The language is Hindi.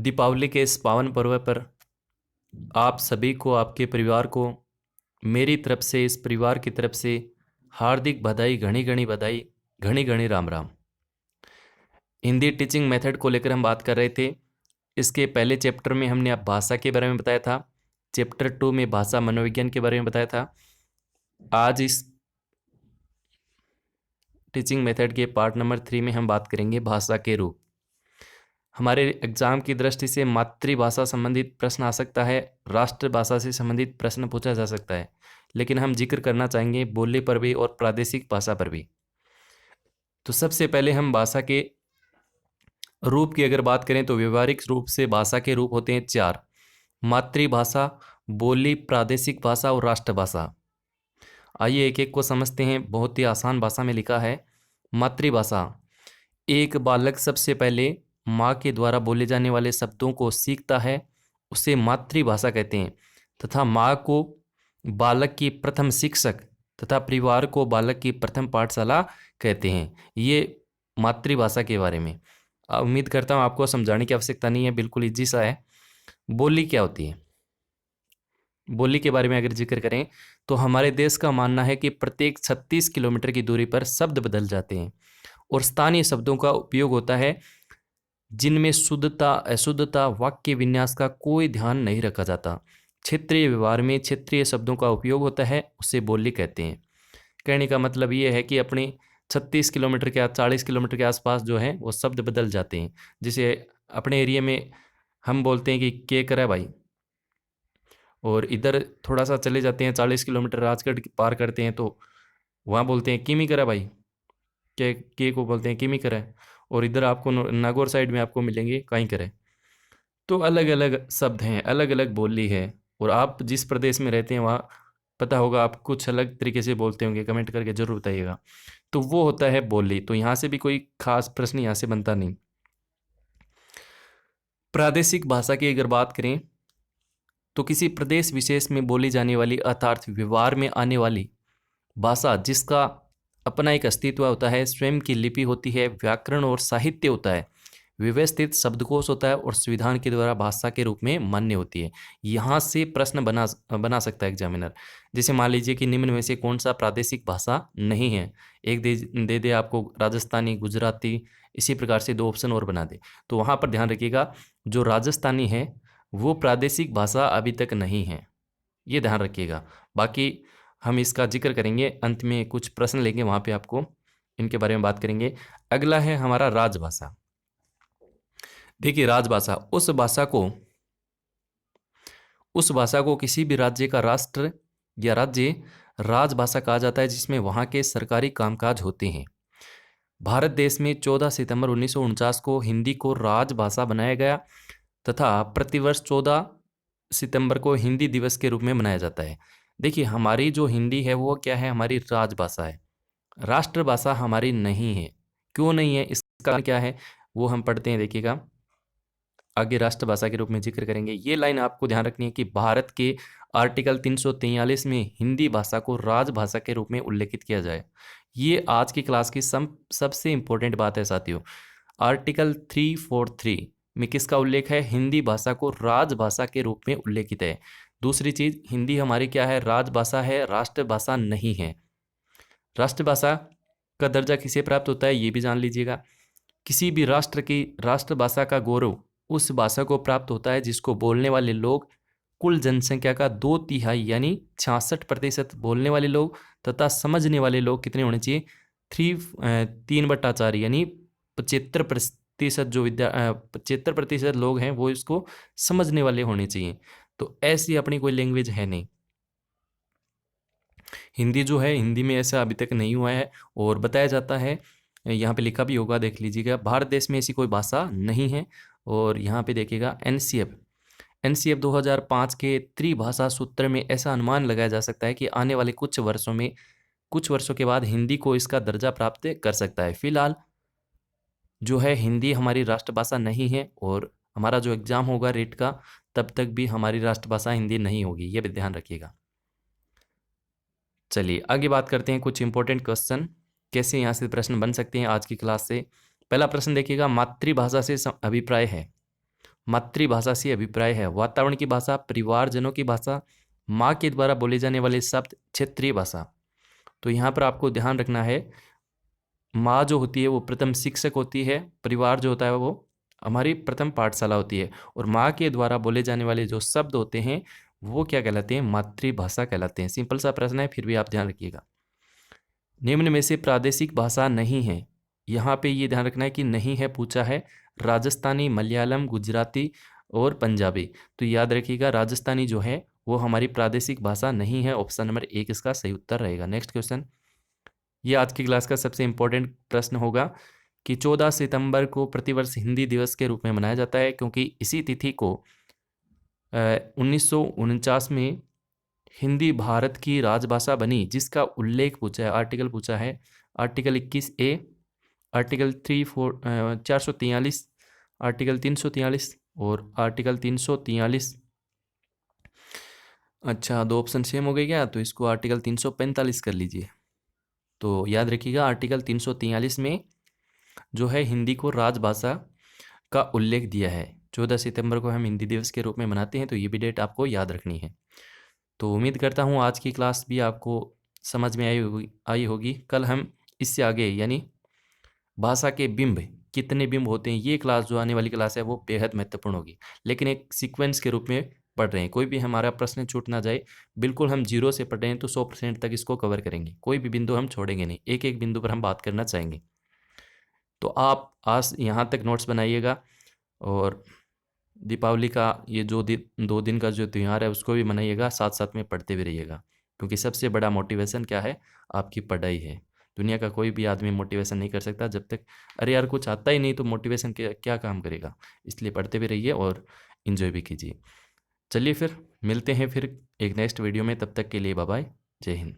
दीपावली के इस पावन पर्व पर आप सभी को, आपके परिवार को मेरी तरफ से, इस परिवार की तरफ से हार्दिक बधाई, घनी घनी बधाई, घनी घनी राम राम। हिंदी टीचिंग मेथड को लेकर हम बात कर रहे थे। इसके पहले चैप्टर में हमने आप भाषा के बारे में बताया था, चैप्टर 2 में भाषा मनोविज्ञान के बारे में बताया था। आज इस टीचिंग मेथड के पार्ट नंबर 3 में हम बात करेंगे भाषा के रूप। हमारे एग्जाम की दृष्टि से मातृभाषा संबंधित प्रश्न आ सकता है, राष्ट्रभाषा से संबंधित प्रश्न पूछा जा सकता है, लेकिन हम जिक्र करना चाहेंगे बोली पर भी और प्रादेशिक भाषा पर भी। तो सबसे पहले हम भाषा के रूप की अगर बात करें तो व्यवहारिक रूप से भाषा के रूप होते हैं 4: मातृभाषा, बोली, प्रादेशिक भाषा और राष्ट्रभाषा। आइए एक एक को समझते हैं। बहुत ही आसान भाषा में लिखा है। मातृभाषा: एक बालक सबसे पहले माँ के द्वारा बोले जाने वाले शब्दों को सीखता है, उसे मातृभाषा कहते हैं, तथा माँ को बालक की प्रथम शिक्षक तथा परिवार को बालक की प्रथम पाठशाला कहते हैं। ये मातृभाषा के बारे में। उम्मीद करता हूँ आपको समझाने की आवश्यकता नहीं है, बिल्कुल इजी सा है। बोली क्या होती है? बोली के बारे में अगर जिक्र करें तो हमारे देश का मानना है कि प्रत्येक 36 किलोमीटर की दूरी पर शब्द बदल जाते हैं और स्थानीय शब्दों का उपयोग होता है जिनमें शुद्धता, अशुद्धता, वाक्य विन्यास का कोई ध्यान नहीं रखा जाता। क्षेत्रीय व्यवहार में क्षेत्रीय शब्दों का उपयोग होता है, उसे बोली कहते हैं। कहने का मतलब ये है कि अपने 36 किलोमीटर के 40 किलोमीटर के आसपास जो है वो शब्द बदल जाते हैं। जैसे अपने एरिया में हम बोलते हैं कि के करे भाई, और इधर थोड़ा सा चले जाते हैं 40 किलोमीटर राजगढ़ पार करते हैं तो वहाँ बोलते हैं किमी करे भाई, के को बोलते हैं किमी करे, और इधर आपको नागौर साइड में आपको मिलेंगे कहीं करे। तो अलग अलग शब्द हैं, अलग अलग बोली है, और आप जिस प्रदेश में रहते हैं वहाँ पता होगा आप कुछ अलग तरीके से बोलते होंगे, कमेंट करके जरूर बताइएगा। तो वो होता है बोली। तो यहाँ से भी कोई खास प्रश्न यहाँ से बनता नहीं। प्रादेशिक भाषा की अगर बात करें तो किसी प्रदेश विशेष में बोली जाने वाली अर्थात व्यवहार में आने वाली भाषा जिसका अपना एक अस्तित्व होता है, स्वयं की लिपि होती है, व्याकरण और साहित्य होता है, व्यवस्थित शब्दकोश होता है और संविधान के द्वारा भाषा के रूप में मान्य होती है। यहाँ से प्रश्न बना सकता है एग्जामिनर। जैसे मान लीजिए कि निम्न में से कौन सा प्रादेशिक भाषा नहीं है, एक दे दे आपको राजस्थानी, गुजराती, इसी प्रकार से 2 ऑप्शन और बना दे। तो वहाँ पर ध्यान रखिएगा, जो राजस्थानी है वो प्रादेशिक भाषा अभी तक नहीं है, ये ध्यान रखिएगा। बाकी हम इसका जिक्र करेंगे, अंत में कुछ प्रश्न लेंगे, वहाँ पे आपको इनके बारे में बात करेंगे। अगला है हमारा राजभाषा। देखिए राजभाषा उस भाषा को किसी भी राज्य का राष्ट्र या राज्य राजभाषा कहा जाता है जिसमें वहाँ के सरकारी कामकाज होते हैं। भारत देश में 14 सितंबर 1949 को हिंदी को राजभाषा बनाया गया तथा प्रतिवर्ष 14 सितंबर को हिंदी दिवस के रूप में मनाया जाता है। देखिए हमारी जो हिंदी है वो क्या है, हमारी राजभाषा है, राष्ट्रभाषा हमारी नहीं है। क्यों नहीं है, इसका कारण क्या है वो हम पढ़ते हैं, देखिएगा आगे राष्ट्रभाषा के रूप में जिक्र करेंगे। ये लाइन आपको ध्यान रखनी है कि भारत के आर्टिकल 343 में हिंदी भाषा को राजभाषा के रूप में उल्लेखित किया जाए। ये आज की क्लास की सबसे इंपॉर्टेंट बात है साथियों। आर्टिकल 343 में किसका उल्लेख है? हिंदी भाषा को राजभाषा के रूप में उल्लेखित है। दूसरी चीज, हिंदी हमारी क्या है? राजभाषा है, राष्ट्रभाषा नहीं है। राष्ट्रभाषा का दर्जा किसे प्राप्त होता है ये भी जान लीजिएगा। किसी भी राष्ट्र की राष्ट्रभाषा का गौरव उस भाषा को प्राप्त होता है जिसको बोलने वाले लोग कुल जनसंख्या का 2/3 यानी 66% बोलने वाले लोग तथा समझने वाले लोग कितने होने चाहिए? 3/4 यानी 75% जो 75% लोग हैं वो इसको समझने वाले होने चाहिए। तो ऐसी अपनी कोई लैंग्वेज है नहीं। हिंदी जो है, हिंदी में ऐसा अभी तक नहीं हुआ है, और बताया जाता है, यहाँ पे लिखा भी होगा, देख लीजिएगा, भारत देश में ऐसी कोई भाषा नहीं है। और यहाँ पे देखिएगा एनसीएफ 2005 के त्रिभाषा सूत्र में ऐसा अनुमान लगाया जा सकता है कि आने वाले कुछ वर्षों के बाद हिंदी को इसका दर्जा प्राप्त कर सकता है। फिलहाल जो है हिंदी हमारी राष्ट्रभाषा नहीं है, और हमारा जो एग्जाम होगा रेट का तब तक भी हमारी राष्ट्रभाषा हिंदी नहीं होगी, ये भी ध्यान रखिएगा। चलिए आगे बात करते हैं कुछ इंपॉर्टेंट क्वेश्चन, कैसे यहाँ से प्रश्न बन सकते हैं आज की क्लास से। पहला प्रश्न देखिएगा, मातृभाषा से अभिप्राय है। मातृभाषा से अभिप्राय है? वातावरण की भाषा, परिवारजनों की भाषा, माँ के द्वारा बोले जाने वाले शब्द, क्षेत्रीय भाषा। तो यहाँ पर आपको ध्यान रखना है, माँ जो होती है वो प्रथम शिक्षक होती है, परिवार जो होता है वो हमारी प्रथम पाठशाला होती है, और माँ के द्वारा बोले जाने वाले जो शब्द होते हैं वो क्या कहलाते हैं? मातृभाषा कहलाते हैं। सिंपल सा प्रश्न है, फिर भी आप ध्यान रखिएगा। निम्न में से प्रादेशिक भाषा नहीं है, यहाँ पे ये ध्यान रखना है कि नहीं है पूछा है, राजस्थानी, मलयालम, गुजराती और पंजाबी। तो याद रखिएगा राजस्थानी जो है वो हमारी प्रादेशिक भाषा नहीं है। ऑप्शन नंबर 1 इसका सही उत्तर रहेगा। नेक्स्ट क्वेश्चन, ये आज की क्लास का सबसे इंपॉर्टेंट प्रश्न होगा कि 14 सितंबर को प्रतिवर्ष हिंदी दिवस के रूप में मनाया जाता है, क्योंकि इसी तिथि को 1949 में हिंदी भारत की राजभाषा बनी, जिसका उल्लेख पूछा है, आर्टिकल पूछा है, आर्टिकल 21A, आर्टिकल 443, आर्टिकल 343 और आर्टिकल 343। अच्छा, दो ऑप्शन सेम हो गए क्या? तो इसको आर्टिकल 345 कर लीजिए। तो याद रखिएगा आर्टिकल 343 में जो है हिंदी को राजभाषा का उल्लेख दिया है। 14 सितंबर को हम हिंदी दिवस के रूप में मनाते हैं, तो ये भी डेट आपको याद रखनी है। तो उम्मीद करता हूँ आज की क्लास भी आपको समझ में आई होगी। कल हम इससे आगे यानी भाषा के बिंब, कितने बिंब होते हैं, ये क्लास जो आने वाली क्लास है वो बेहद महत्वपूर्ण होगी, लेकिन एक सीक्वेंस के रूप में पढ़ रहे हैं। कोई भी हमारा प्रश्न छूट ना जाए, बिल्कुल हम जीरो से पढ़ रहे हैं तो 100% तक इसको कवर करेंगे, कोई भी बिंदु हम छोड़ेंगे नहीं, एक एक बिंदु पर हम बात करना चाहेंगे। तो आप आज यहाँ तक नोट्स बनाइएगा, और दीपावली का ये जो 2 दिन का जो त्यौहार है उसको भी मनाइएगा, साथ साथ में पढ़ते भी रहिएगा, क्योंकि सबसे बड़ा मोटिवेशन क्या है? आपकी पढ़ाई है। दुनिया का कोई भी आदमी मोटिवेशन नहीं कर सकता जब तक, अरे यार कुछ आता ही नहीं तो मोटिवेशन क्या काम करेगा? इसलिए पढ़ते भी रहिए और इन्जॉय भी कीजिए। चलिए फिर मिलते हैं फिर एक नेक्स्ट वीडियो में, तब तक के लिए बाय बाय, जय हिंद।